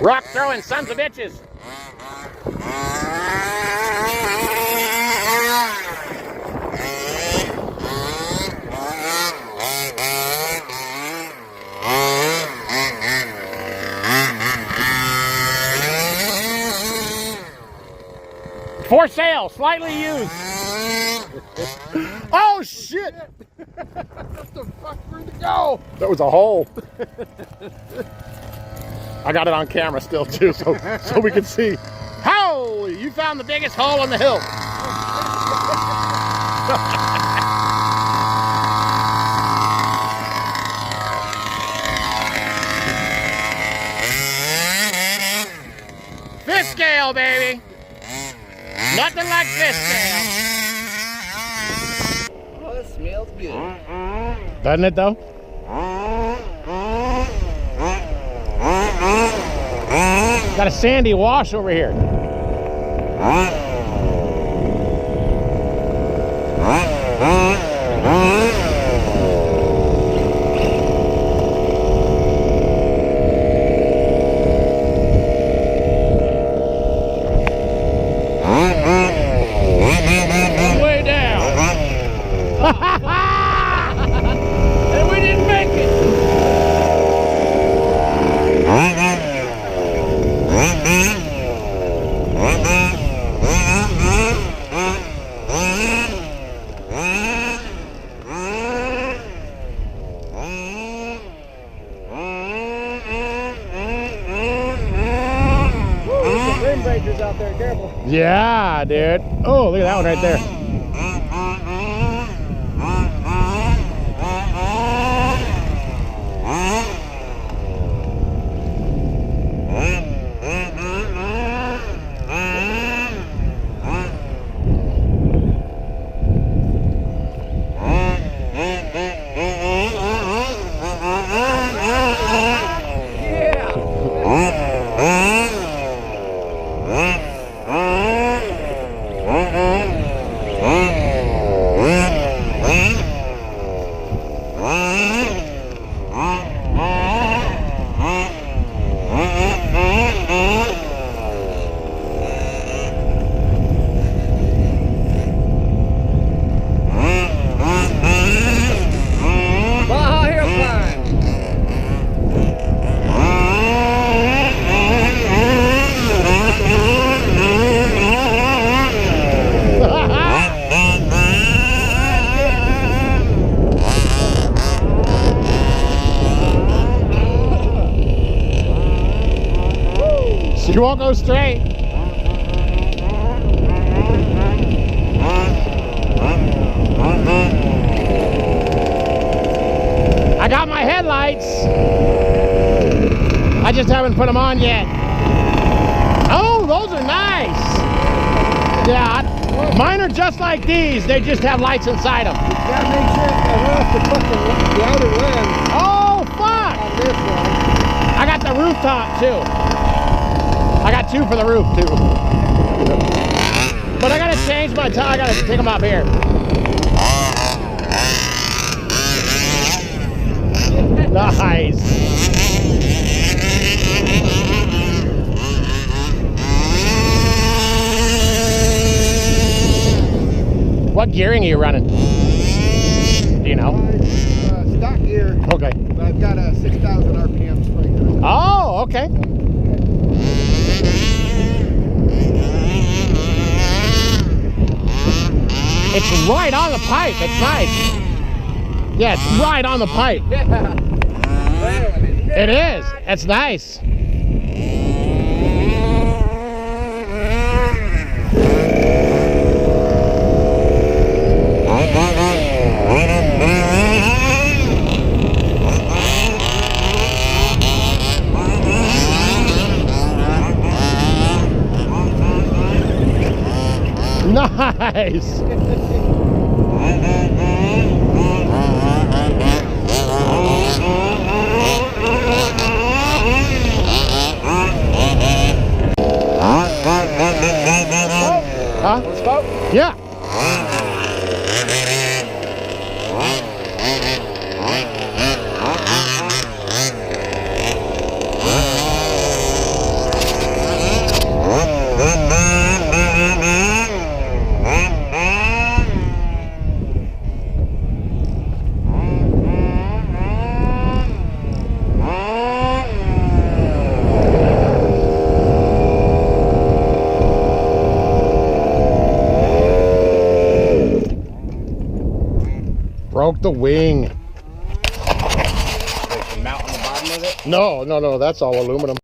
Rock throwing sons of bitches. For sale, slightly used. Oh shit! What the fuck? Where'd it go? That was a hole. I got it on camera still too, so we can see. Holy! You found the biggest hole in the hill. Fish scale, baby. Nothing like fish scale. Oh, that smells good. Doesn't it though? Got a sandy wash over here. Way down. And we didn't make it. Breakers out there, careful. Yeah, dude. Oh, look at that one right there. Baja hill climb. She won't go straight. I got my headlights. I just haven't put them on yet. Oh, those are nice. Yeah, mine are just like these. They just have lights inside them. Gotta make sure to rust the fucking the outer lens Oh, fuck. on this one. I got the rooftop too. I got two for the roof too. But I gotta change my tire. I gotta take them up here. Nice. What gearing are you running? Do you know? Stock gear. Okay. But I've got a 6,000 RPM sprinkler. Oh, okay. It's right on the pipe. It's nice. Yeah, it's right on the pipe. Yeah. It is. It's nice. Nice. Huh? Smoke? Yeah. Broke the wing. There's some mount on the bottom of it. No, that's all aluminum.